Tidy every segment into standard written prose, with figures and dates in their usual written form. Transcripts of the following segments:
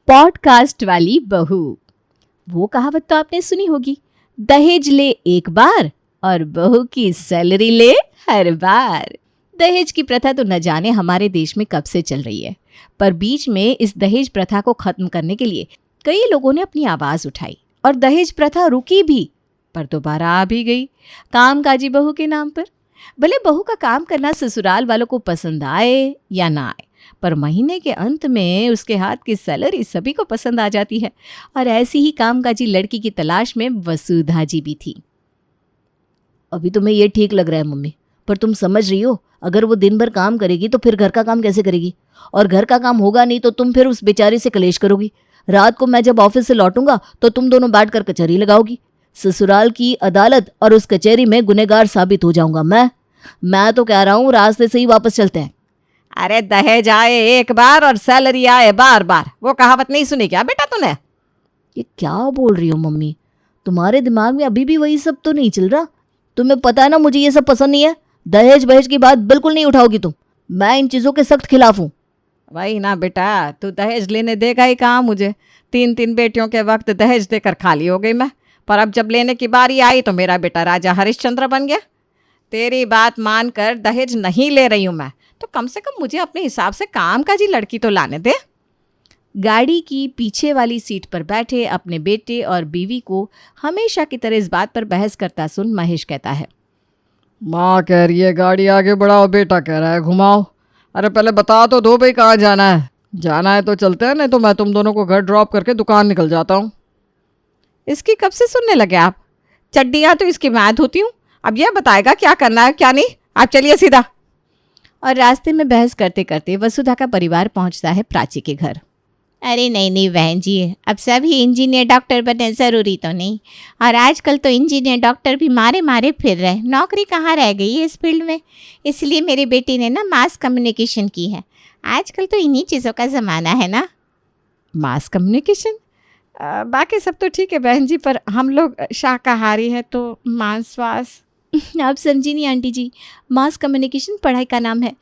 Podcast वाली बहू। वो कहावत तो आपने सुनी होगी, दहेज ले एक बार और बहू की सैलरी ले हर बार। दहेज की प्रथा तो न जाने हमारे देश में कब से चल रही है, पर बीच में इस दहेज प्रथा को खत्म करने के लिए कई लोगों ने अपनी आवाज उठाई और दहेज प्रथा रुकी भी, पर दोबारा आ भी गई कामकाजी बहू के नाम पर। भले बहू का काम करना ससुराल वालों को पसंद आए या ना आए, पर महीने के अंत में उसके हाथ की सैलरी सभी को पसंद आ जाती है। और ऐसी ही कामकाजी लड़की की तलाश में वसुधा जी भी थी। अभी तुम्हें ये ठीक लग रहा है मम्मी, पर तुम समझ रही हो, अगर वो दिन भर काम करेगी तो फिर घर का काम कैसे करेगी, और घर का काम होगा नहीं तो तुम फिर उस बेचारी से कलेश करोगी। रात को मैं जब ऑफिस से लौटूंगा तो तुम दोनों बैठ कर कचहरी लगाओगी। ससुराल की अदालत और उस कचहरी में गुनहगार साबित हो जाऊंगा मैं तो कह रहा हूँ रास्ते से ही वापस चलते हैं। अरे दहेज आए एक बार और सैलरी आए बार बार, वो कहावत नहीं सुनी क्या बेटा तूने? ये क्या बोल रही हो मम्मी, तुम्हारे दिमाग में अभी भी वही सब तो नहीं चल रहा? तुम्हें पता है ना मुझे ये सब पसंद नहीं है। दहेज बहेज की बात बिल्कुल नहीं उठाओगी तुम। मैं इन चीज़ों के सख्त खिलाफ हूँ। वही ना बेटा, तू दहेज लेने देगा ही कहाँ मुझे। 3 बेटियों के वक्त दहेज देकर खाली हो गई मैं, पर अब जब लेने की बारी आई तो मेरा बेटा राजा हरिश्चंद्र बन गया। तेरी बात मानकर दहेज नहीं ले रही हूँ मैं, तो कम से कम मुझे अपने हिसाब से कामकाजी लड़की तो लाने दे। गाड़ी की पीछे वाली सीट पर बैठे अपने बेटे और बीवी को हमेशा की तरह इस बात पर बहस करता सुन महेश कहता है, माँ कह रही है गाड़ी आगे बढ़ाओ, बेटा कह रहा है घुमाओ। अरे पहले बता तो दो भाई, कहाँ जाना है? जाना है तो चलते हैं, नहीं तो मैं तुम दोनों को घर ड्रॉप करके दुकान निकल जाता हूँ। इसकी कब से सुनने लगे आप? चड्डियाँ तो इसकी मैं धोती हूँ, अब यह बताएगा क्या करना है क्या नहीं। आप चलिए सीधा। और रास्ते में बहस करते करते वसुधा का परिवार पहुंचता है प्राची के घर। अरे नहीं बहन जी, अब सभी इंजीनियर डॉक्टर बनने ज़रूरी तो नहीं। और आजकल तो इंजीनियर डॉक्टर भी मारे मारे फिर रहे, नौकरी कहाँ रह गई है इस फील्ड में। इसलिए मेरी बेटी ने ना मास कम्युनिकेशन की है। आजकल तो इन्हीं चीज़ों का ज़माना है ना। Mass communication? बाकी सब तो ठीक है बहन जी, पर हम लोग शाकाहारी हैं तो मांस वास। आप समझी नहीं आंटी जी, मास कम्युनिकेशन पढ़ाई का नाम है।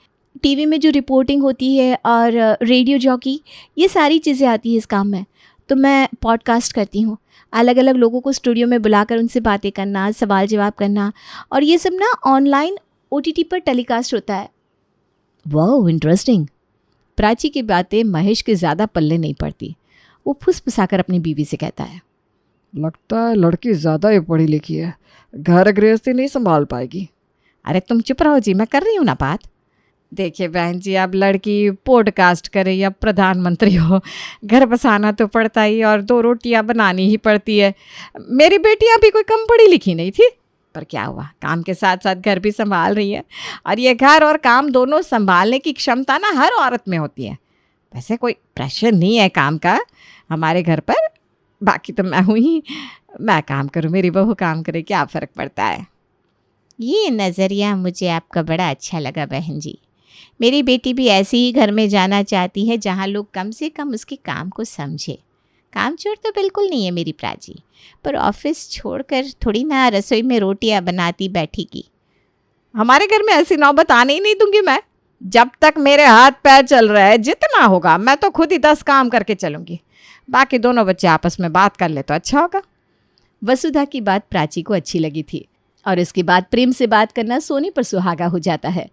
टीवी में जो रिपोर्टिंग होती है और रेडियो जॉकी, ये सारी चीज़ें आती है इस काम में। तो मैं पॉडकास्ट करती हूँ, अलग अलग लोगों को स्टूडियो में बुलाकर उनसे बातें करना, सवाल जवाब करना, और ये सब ना ऑनलाइन OTT पर टेलीकास्ट होता है। वाह इंटरेस्टिंग। प्राची की बातें महेश के ज़्यादा पल्ले नहीं पड़ती। वो फुसफुसाकर अपनी बीवी से कहता है, लगता है लड़की ज़्यादा ही पढ़ी लिखी है, घर गृहस्थी नहीं संभाल पाएगी। अरे तुम चुप रहो जी, मैं कर रही हूँ ना बात। देखिए बहन जी, अब लड़की पॉडकास्ट करे या प्रधानमंत्री हो, घर बसाना तो पड़ता ही और 2 रोटियां बनानी ही पड़ती है। मेरी बेटियां भी कोई कम पढ़ी लिखी नहीं थी, पर क्या हुआ, काम के साथ साथ घर भी संभाल रही है। और ये घर और काम दोनों संभालने की क्षमता ना हर औरत में होती है। वैसे कोई प्रेशर नहीं है काम का हमारे घर पर, बाकी तो मैं हूँ ही। मैं काम करूँ, मेरी बहू काम करे, क्या फ़र्क पड़ता है। ये नज़रिया मुझे आपका बड़ा अच्छा लगा बहन जी। मेरी बेटी भी ऐसे ही घर में जाना चाहती है जहाँ लोग कम से कम उसके काम को समझे। कामचोर तो बिल्कुल नहीं है मेरी प्राची, पर ऑफिस छोड़कर थोड़ी ना रसोई में रोटियां बनाती बैठेगी। हमारे घर में ऐसी नौबत आने ही नहीं दूंगी मैं। जब तक मेरे हाथ पैर चल रहा है, जितना होगा मैं तो खुद ही 10 काम करके चलूंगी। बाकी दोनों बच्चे आपस में बात कर ले तो अच्छा होगा। वसुधा की बात प्राची को अच्छी लगी थी, और इसके बाद प्रेम से बात करना सोने पर सुहागा हो जाता है।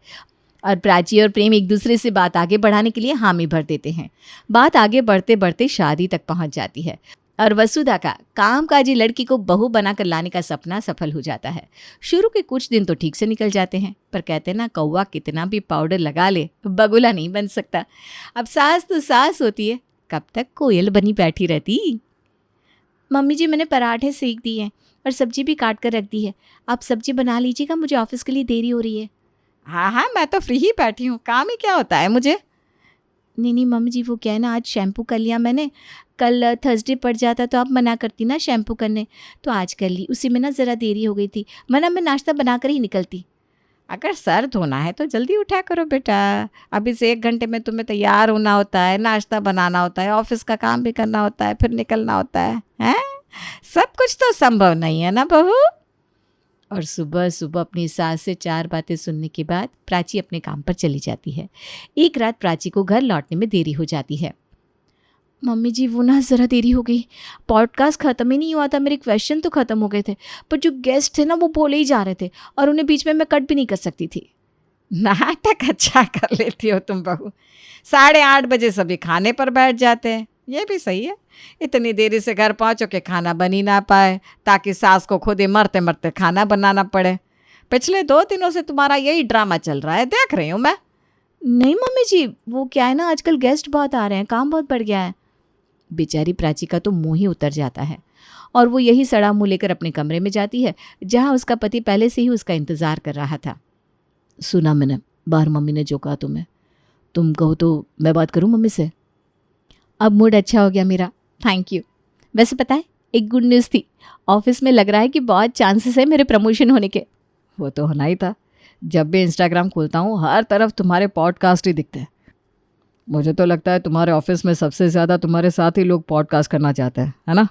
और प्राची और प्रेम एक दूसरे से बात आगे बढ़ाने के लिए हामी भर देते हैं। बात आगे बढ़ते बढ़ते शादी तक पहुंच जाती है, और वसुधा का कामकाजी लड़की को बहू बनाकर लाने का सपना सफल हो जाता है। शुरू के कुछ दिन तो ठीक से निकल जाते हैं, पर कहते ना, कौवा कितना भी पाउडर लगा ले बगुला नहीं बन सकता। अब सास तो सास होती है, कब तक कोयल बनी बैठी रहती। मम्मी जी, मैंने पराठे सेक दिए हैं और सब्जी भी काट कर रख दी है। आप सब्जी बना लीजिएगा, मुझे ऑफिस के लिए देरी हो रही है। हाँ, मैं तो फ्री ही बैठी हूँ, काम ही क्या होता है मुझे। नहीं मम्मी जी, वो क्या है ना, आज शैम्पू कर लिया मैंने। कल थर्सडे पड़ जाता तो आप मना करती ना शैम्पू करने, तो आज कर ली। उसी में ना ज़रा देरी हो गई थी, वरना मैं नाश्ता बना कर ही निकलती। अगर सर धोना है तो जल्दी उठा करो बेटा। अभी से 1 घंटे में तुम्हें तैयार होना होता है, नाश्ता बनाना होता है, ऑफिस का काम भी करना होता है, फिर निकलना होता है, हैं? सब कुछ तो संभव नहीं है ना बहू। और सुबह सुबह अपनी सास से 4 बातें सुनने के बाद प्राची अपने काम पर चली जाती है। एक रात प्राची को घर लौटने में देरी हो जाती है। मम्मी जी वो ना ज़रा देरी हो गई, पॉडकास्ट ख़त्म ही नहीं हुआ था, मेरे क्वेश्चन तो ख़त्म हो गए थे, पर जो गेस्ट थे ना वो बोले ही जा रहे थे और उन्हें बीच में मैं कट भी नहीं कर सकती थी। नाटक अच्छा कर लेती हो तुम बहू। 8:30 बजे सभी खाने पर बैठ जाते हैं, ये भी सही है। इतनी देरी से घर पहुँचो कि खाना बन ही ना पाए, ताकि सास को खुद ही मरते मरते खाना बनाना पड़े। पिछले 2 दिनों से तुम्हारा यही ड्रामा चल रहा है, देख रही हूँ मैं। नहीं मम्मी जी, वो क्या है ना, आजकल गेस्ट बहुत आ रहे हैं, काम बहुत बढ़ गया है। बेचारी प्राची का तो मुंह ही उतर जाता है और वो यही सड़ा मुंह लेकर अपने कमरे में जाती है, जहाँ उसका पति पहले से ही उसका इंतज़ार कर रहा था। सुना मैंने, बाहर मम्मी ने जो कहा तुम्हें, तुम कहो तो मैं बात करूं मम्मी से? अब मूड अच्छा हो गया मेरा, थैंक यू। वैसे पता है, एक गुड न्यूज़ थी, ऑफिस में लग रहा है कि बहुत चांसेस है मेरे प्रमोशन होने के। वो तो होना ही था, जब भी इंस्टाग्राम खोलता हूँ हर तरफ तुम्हारे पॉडकास्ट ही दिखते हैं। मुझे तो लगता है तुम्हारे ऑफिस में सबसे ज़्यादा तुम्हारे साथ ही लोग पॉडकास्ट करना चाहते हैं, है ना?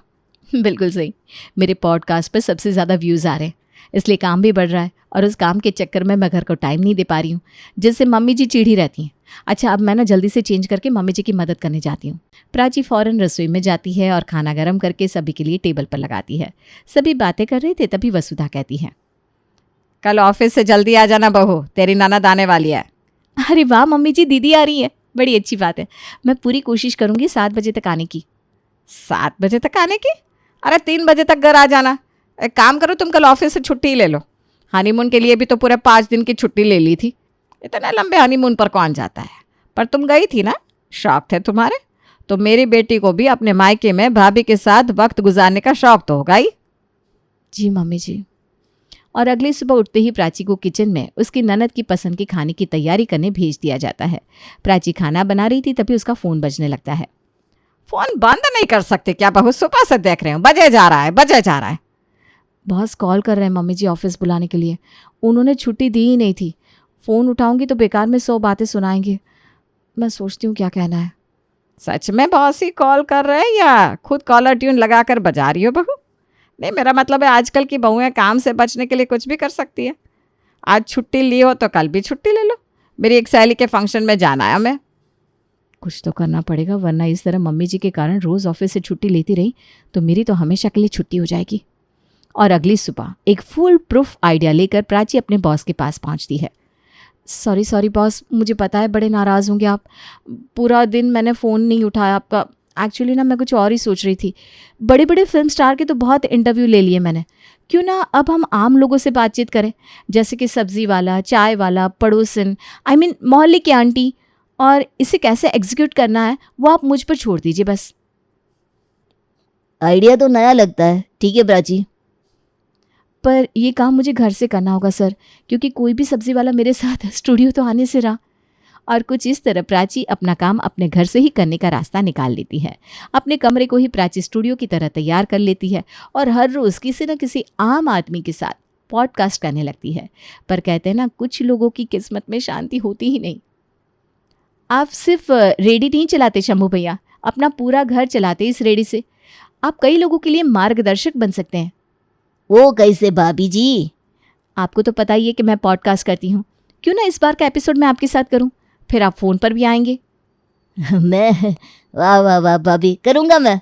बिल्कुल सही, मेरे पॉडकास्ट पर सबसे ज़्यादा व्यूज़ आ रहे हैं, इसलिए काम भी बढ़ रहा है और उस काम के चक्कर में मैं घर को टाइम नहीं दे पा रही हूँ, जिससे मम्मी जी चिढ़ी रहती हैं। अच्छा, अब मैं ना जल्दी से चेंज करके मम्मी जी की मदद करने जाती हूँ। प्राची फ़ौरन रसोई में जाती है और खाना गर्म करके सभी के लिए टेबल पर लगाती है। सभी बातें कर रहे थे, तभी वसुधा कहती है, कल ऑफिस से जल्दी आ जाना बहू, तेरी ननद आने वाली है। अरे वाह मम्मी जी, दीदी आ रही है, बड़ी अच्छी बात है। मैं पूरी कोशिश करूँगी 7 बजे तक आने की। 7 बजे तक आने की? अरे 3 बजे तक घर आ जाना। एक काम करो, तुम कल ऑफिस से छुट्टी ले लो। हनीमून के लिए भी तो पूरे 5 दिन की छुट्टी ले ली थी। इतने लंबे हनीमून पर कौन जाता है? पर तुम गई थी ना, शौक थे तुम्हारे। तो मेरी बेटी को भी अपने मायके में भाभी के साथ वक्त गुजारने का शौक तो होगा ही। जी मम्मी जी। और अगली सुबह उठते ही प्राची को किचन में उसकी ननद की पसंद की खाने की तैयारी करने भेज दिया जाता है। प्राची खाना बना रही थी, तभी उसका फ़ोन बजने लगता है। फ़ोन बंद नहीं कर सकते क्या बहू? सुबह से देख रहे हो, बजे जा रहा है, बजे जा रहा है। बॉस कॉल कर रहे हैं मम्मी जी ऑफिस बुलाने के लिए, उन्होंने छुट्टी दी ही नहीं थी। फ़ोन उठाऊंगी तो बेकार में 100 बातें सुनाएंगे। मैं सोचती हूँ क्या कहना है। सच में बॉस ही कॉल कर रहे हैं या खुद कॉलर ट्यून लगा कर बजा रही हो बहू? नहीं, मेरा मतलब है आजकल की बहुएं काम से बचने के लिए कुछ भी कर सकती है। आज छुट्टी ली हो तो कल भी छुट्टी ले लो। मेरी एक सहेली के फंक्शन में जाना है हमें। कुछ तो करना पड़ेगा, वरना इस तरह मम्मी जी के कारण रोज़ ऑफिस से छुट्टी लेती रही तो मेरी तो हमेशा के लिए छुट्टी हो जाएगी। और अगली सुबह एक फुल प्रूफ आइडिया लेकर प्राची अपने बॉस के पास पहुंचती है। सॉरी बॉस, मुझे पता है बड़े नाराज़ होंगे आप, पूरा दिन मैंने फ़ोन नहीं उठाया आपका। एक्चुअली ना मैं कुछ और ही सोच रही थी। बड़े बड़े फिल्म स्टार के तो बहुत इंटरव्यू ले लिए मैंने, क्यों ना अब हम आम लोगों से बातचीत करें, जैसे कि सब्ज़ी वाला, चाय वाला, पड़ोसन, मोहल्ले की आंटी। और इसे कैसे एग्जीक्यूट करना है वो आप मुझ पर छोड़ दीजिए बस। आइडिया तो नया लगता है, ठीक है प्राची। पर ये काम मुझे घर से करना होगा सर, क्योंकि कोई भी सब्ज़ी वाला मेरे साथ स्टूडियो तो आने से रहा। और कुछ इस तरह प्राची अपना काम अपने घर से ही करने का रास्ता निकाल लेती है। अपने कमरे को ही प्राची स्टूडियो की तरह तैयार कर लेती है और हर रोज़ किसी न किसी आम आदमी के साथ पॉडकास्ट करने लगती है। पर कहते हैं ना, कुछ लोगों की किस्मत में शांति होती ही नहीं। आप सिर्फ रेडी नहीं चलाते शंभू भैया, अपना पूरा घर चलाते इस रेडी से। आप कई लोगों के लिए मार्गदर्शक बन सकते हैं। वो कैसे भाभी जी? आपको तो पता ही है कि मैं पॉडकास्ट करती हूँ, क्यों ना इस बार का एपिसोड मैं आपके साथ करूँ, फिर आप फ़ोन पर भी आएंगे। मैं? वाह वाह वाह भाभी, करूँगा मैं।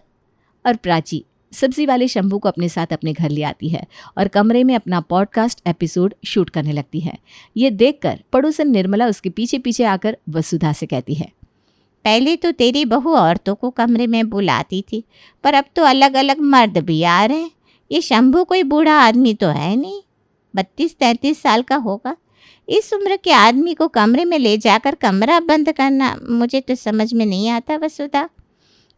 और प्राची सब्जी वाले शंभू को अपने साथ अपने घर ले आती है और कमरे में अपना पॉडकास्ट एपिसोड शूट करने लगती है। ये देखकर पड़ोसन निर्मला उसके पीछे पीछे आकर वसुधा से कहती है, पहले तो तेरी बहू औरतों को कमरे में बुलाती थी, पर अब तो अलग अलग मर्द भी आ रहे हैं। ये शंभू कोई बूढ़ा आदमी तो है नहीं, 32-33 साल का होगा। इस उम्र के आदमी को कमरे में ले जाकर कमरा बंद करना मुझे तो समझ में नहीं आता वसुधा।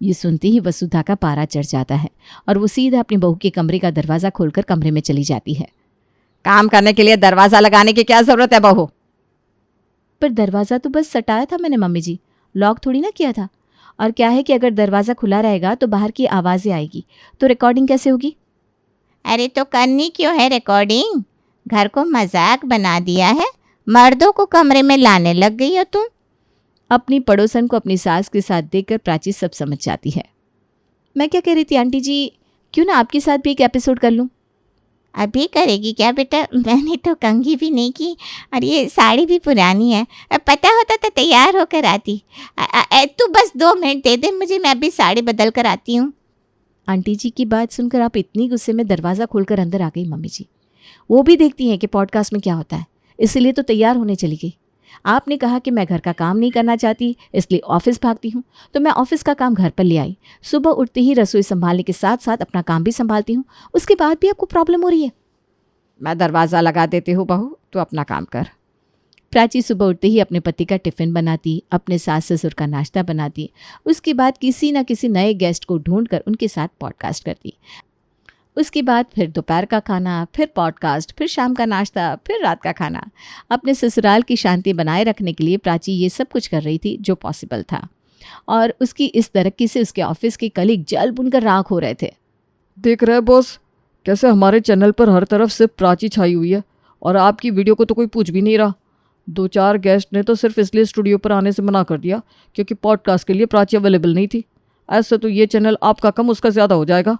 ये सुनते ही वसुधा का पारा चढ़ जाता है और वो सीधा अपनी बहू के कमरे का दरवाज़ा खोलकर कमरे में चली जाती है। काम करने के लिए दरवाज़ा लगाने की क्या ज़रूरत है बहू? पर दरवाज़ा तो बस सटाया था मैंने मम्मी जी, लॉक थोड़ी ना किया था। और क्या है कि अगर दरवाज़ा खुला रहेगा तो बाहर की आवाज़ें आएगी, तो रिकॉर्डिंग कैसे होगी? अरे तो करनी क्यों है रिकॉर्डिंग? घर को मजाक बना दिया है, मर्दों को कमरे में लाने लग गई हो तुम। अपनी पड़ोसन को अपनी सास के साथ देखकर प्राची सब समझ जाती है। मैं क्या कह रही थी आंटी जी, क्यों ना आपके साथ भी एक एपिसोड कर लूँ? अभी करेगी क्या बेटा? मैंने तो कंघी भी नहीं की और ये साड़ी भी पुरानी है। पता होता तो तैयार होकर आती। तू बस 2 मिनट दे दे मुझे, मैं अभी साड़ी बदल कर आती हूँ। आंटी जी की बात सुनकर आप इतनी गुस्से में दरवाज़ा खोलकर अंदर आ गई मम्मी जी। वो भी देखती हैं कि पॉडकास्ट में क्या होता है, इसलिए तो तैयार होने चली गई। आपने कहा कि मैं घर का काम नहीं करना चाहती इसलिए ऑफिस भागती हूँ, तो मैं ऑफिस का काम घर पर ले आई। सुबह उठते ही रसोई संभालने के साथ साथ अपना काम भी संभालती हूँ, उसके बाद भी आपको प्रॉब्लम हो रही है। मैं दरवाज़ा लगा देती हूँ बहू, तो अपना काम कर। प्राची सुबह उठते ही अपने पति का टिफ़िन बनाती, अपने सास ससुर का नाश्ता बनाती, उसके बाद किसी न किसी नए गेस्ट को ढूंढकर उनके साथ पॉडकास्ट करती। उसके बाद फिर दोपहर का खाना, फिर पॉडकास्ट, फिर शाम का नाश्ता, फिर रात का खाना। अपने ससुराल की शांति बनाए रखने के लिए प्राची ये सब कुछ कर रही थी जो पॉसिबल था, और उसकी इस तरक्की से उसके ऑफिस के कलीग जल बुनकर राख हो रहे थे। देख रहे बॉस, कैसे हमारे चैनल पर हर तरफ सिर्फ प्राची छाई हुई है और आपकी वीडियो को तो कोई पूछ भी नहीं रहा। 2-4 गेस्ट ने तो सिर्फ इसलिए स्टूडियो पर आने से मना कर दिया क्योंकि पॉडकास्ट के लिए प्राची अवेलेबल नहीं थी। ऐसे तो ये चैनल आपका कम उसका ज़्यादा हो जाएगा।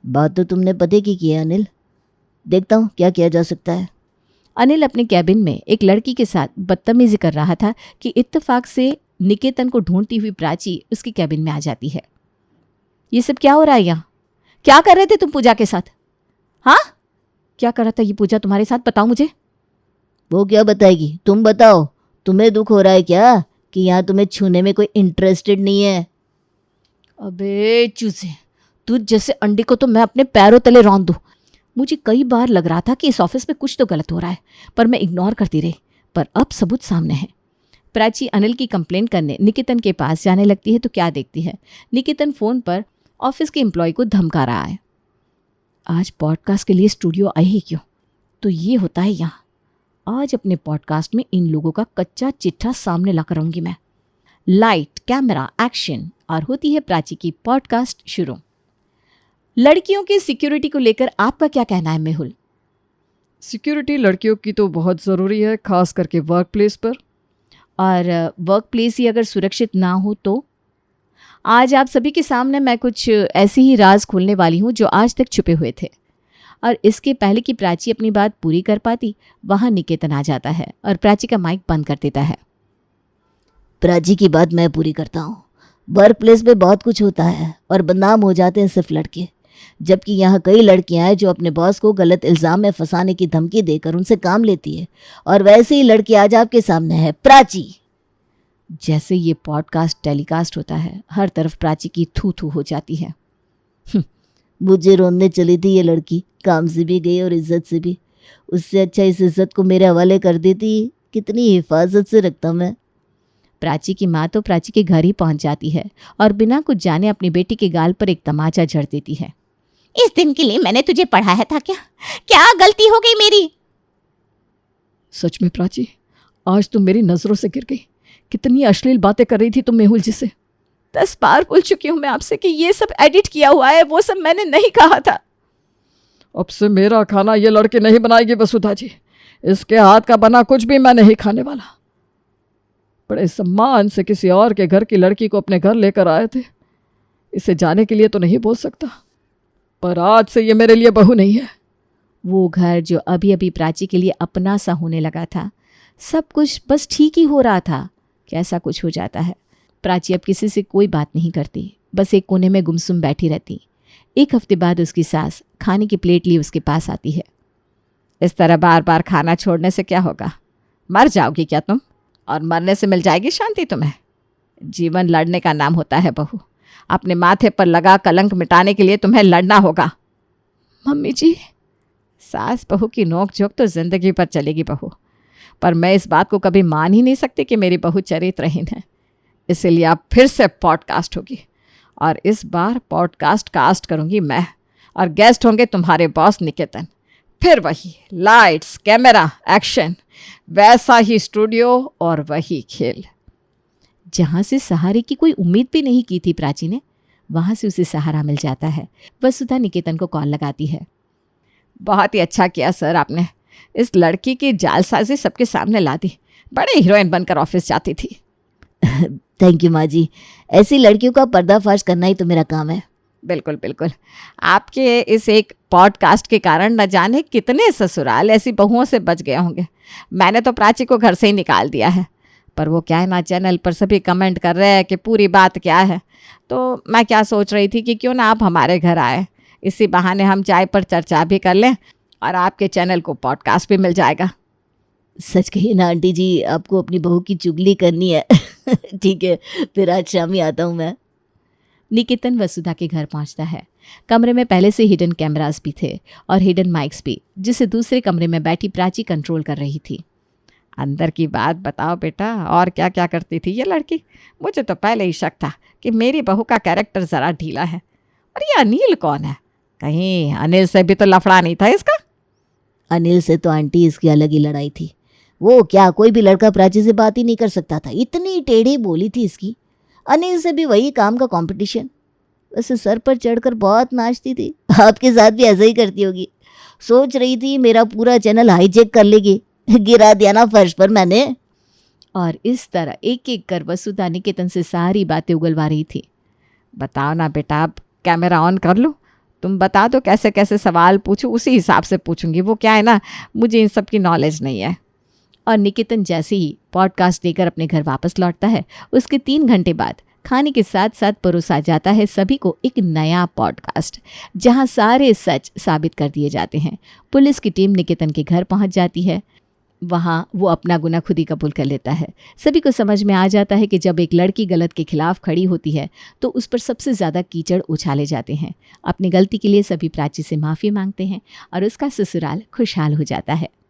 बात तो तुमने पते की है अनिल, देखता हूँ क्या किया जा सकता है। अनिल अपने कैबिन में एक लड़की के साथ बदतमीजी कर रहा था कि इत्तेफाक से निकेतन को ढूंढती हुई प्राची उसके कैबिन में आ जाती है। ये सब क्या हो रहा है यहाँ? क्या कर रहे थे तुम पूजा के साथ? हाँ, क्या कर रहा था ये पूजा तुम्हारे साथ? बताओ मुझे। वो क्या बताएगी, तुम बताओ। तुम्हें दुख हो रहा है क्या कि यहाँ तुम्हें छूने में कोई इंटरेस्टेड नहीं है? अबे चूजे, तू जैसे अंडे को तो मैं अपने पैरों तले रौंद दूँ। मुझे कई बार लग रहा था कि इस ऑफिस में कुछ तो गलत हो रहा है, पर मैं इग्नोर करती रही। पर अब सबूत सामने है। प्राची अनिल की कंप्लेंट करने निकेतन के पास जाने लगती है तो क्या देखती है, निकेतन फ़ोन पर ऑफिस के एम्प्लॉय को धमका रहा है। आज पॉडकास्ट के लिए स्टूडियो आई ही क्यों? तो ये होता है यहाँ। आज अपने पॉडकास्ट में इन लोगों का कच्चा चिट्ठा सामने लाकर आऊंगी मैं। लाइट, कैमरा, एक्शन, और होती है प्राची की पॉडकास्ट शुरू। लड़कियों की सिक्योरिटी को लेकर आपका क्या कहना है मेहुल? सिक्योरिटी लड़कियों की तो बहुत ज़रूरी है, खास करके वर्क प्लेस पर। और वर्क प्लेस ही अगर सुरक्षित ना हो तो? आज आप सभी के सामने मैं कुछ ऐसी ही राज खोलने वाली हूँ जो आज तक छुपे हुए थे। और इसके पहले कि प्राची अपनी बात पूरी कर पाती, वहाँ निकेतन आ जाता है और प्राची का माइक बंद कर देता है। प्राची की बात मैं पूरी करता हूँ। वर्क प्लेस पे बहुत कुछ होता है और बदनाम हो जाते हैं सिर्फ लड़के, जबकि यहाँ कई लड़कियाँ हैं जो अपने बॉस को गलत इल्ज़ाम में फंसाने की धमकी देकर उनसे काम लेती है। और वैसे ही लड़की आज आपके सामने है, प्राची। जैसे ये पॉडकास्ट टेलीकास्ट होता है, हर तरफ प्राची की थू थू हो जाती है। मुझे रोने चली थी ये लड़की, काम से भी गई और इज्जत से भी। उससे अच्छा इस इज्जत को मेरे हवाले कर देती, कितनी हिफाजत से रखता मैं। प्राची की माँ तो प्राची के घर ही पहुंच जाती है और बिना कुछ जाने अपनी बेटी के गाल पर एक तमाचा जड़ देती है। इस दिन के लिए मैंने तुझे पढ़ाया था क्या? क्या गलती हो गई मेरी? सच में प्राची, आज तुम मेरी नज़रों से गिर गई। कितनी अश्लील बातें कर रही थी तुम मेहुल जी से। 10 बार बोल चुकी हूँ मैं आपसे कि ये सब एडिट किया हुआ है, वो सब मैंने नहीं कहा था। अब से मेरा खाना ये लड़के नहीं बनाएगी वसुधा जी। इसके हाथ का बना कुछ भी मैं नहीं खाने वाला। बड़े सम्मान से किसी और के घर की लड़की को अपने घर लेकर आए थे। इसे जाने के लिए तो नहीं बोल सकता, पर आज से ये मेरे लिए बहू नहीं है। वो घर जो अभी अभी प्राची के लिए अपना सा होने लगा था, सब कुछ बस ठीक ही हो रहा था, कैसा कुछ हो जाता है। प्राची अब किसी से कोई बात नहीं करती, बस एक कोने में गुमसुम बैठी रहती। एक हफ्ते बाद उसकी सास खाने की प्लेट लिए उसके पास आती है। इस तरह बार बार खाना छोड़ने से क्या होगा? मर जाओगी क्या तुम? और मरने से मिल जाएगी शांति तुम्हें? जीवन लड़ने का नाम होता है बहू। अपने माथे पर लगा कलंक मिटाने के लिए तुम्हें लड़ना होगा। मम्मी जी, सास बहू की नोक झोंक तो जिंदगी पर चलेगी बहू, पर मैं इस बात को कभी मान ही नहीं सकती कि मेरी बहू चरित्रहीन है। इसीलिए अब फिर से पॉडकास्ट होगी, और इस बार पॉडकास्ट कास्ट करूंगी मैं, और गेस्ट होंगे तुम्हारे बॉस निकेतन। फिर वही लाइट्स, कैमरा, एक्शन, वैसा ही स्टूडियो और वही खेल। जहाँ से सहारे की कोई उम्मीद भी नहीं की थी प्राची ने, वहाँ से उसे सहारा मिल जाता है। वसुधा निकेतन को कॉल लगाती है। बहुत ही अच्छा किया सर आपने। इस लड़की की जालसाजी सबके सामने ला दी। बड़े हीरोइन बनकर ऑफिस जाती थी। थैंक यू माँ जी, ऐसी लड़कियों का पर्दाफाश करना ही तो मेरा काम है। बिल्कुल बिल्कुल। आपके इस एक पॉडकास्ट के कारण न जाने कितने ससुराल ऐसी बहुओं से बच गए होंगे। मैंने तो प्राची को घर से ही निकाल दिया है, पर वो क्या है ना, चैनल पर सभी कमेंट कर रहे हैं कि पूरी बात क्या है। तो मैं क्या सोच रही थी कि क्यों ना आप हमारे घर आए, इसी बहाने हम चाय पर चर्चा भी कर लें और आपके चैनल को पॉडकास्ट भी मिल जाएगा। सच कही ना आंटी जी, आपको अपनी बहू की चुगली करनी है। ठीक है, फिर आज शाम ही आता हूँ मैं। निकेतन वसुधा के घर पहुंचता है। कमरे में पहले से हिडन कैमरास भी थे और हिडन माइक्स भी, जिसे दूसरे कमरे में बैठी प्राची कंट्रोल कर रही थी। अंदर की बात बताओ बेटा, और क्या क्या करती थी ये लड़की? मुझे तो पहले ही शक था कि मेरी बहू का कैरेक्टर ज़रा ढीला है। और ये अनिल कौन है? कहीं अनिल से भी तो लफड़ा नहीं था इसका? अनिल से तो आंटी इसकी अलग ही लड़ाई थी। वो क्या, कोई भी लड़का प्राची से बात ही नहीं कर सकता था, इतनी टेढ़ी बोली थी इसकी। अनिल से भी वही काम का कंपटीशन। वैसे सर पर चढ़कर बहुत नाचती थी, आपके साथ भी ऐसा ही करती होगी। सोच रही थी मेरा पूरा चैनल हाईजैक कर लेगी, गिरा दिया ना फर्श पर मैंने। और इस तरह एक एक कर वसुधा निकेतन से सारी बातें उगलवा रही थी। बताओ ना बेटा, अब कैमरा ऑन कर लो, तुम बता दो कैसे कैसे सवाल पूछूं, उसी हिसाब से पूछूंगी। वो क्या है ना, मुझे इन सब की नॉलेज नहीं है। और निकेतन जैसे ही पॉडकास्ट लेकर अपने घर वापस लौटता है, उसके 3 घंटे बाद खाने के साथ साथ परोसा जाता है सभी को एक नया पॉडकास्ट, जहां सारे सच साबित कर दिए जाते हैं। पुलिस की टीम निकेतन के घर पहुंच जाती है। वहां वो अपना गुनाह खुद ही कबूल कर लेता है। सभी को समझ में आ जाता है कि जब एक लड़की गलत के खिलाफ खड़ी होती है तो उस पर सबसे ज़्यादा कीचड़ उछाले जाते हैं। अपनी गलती के लिए सभी प्राची से माफ़ी मांगते हैं और उसका ससुराल खुशहाल हो जाता है।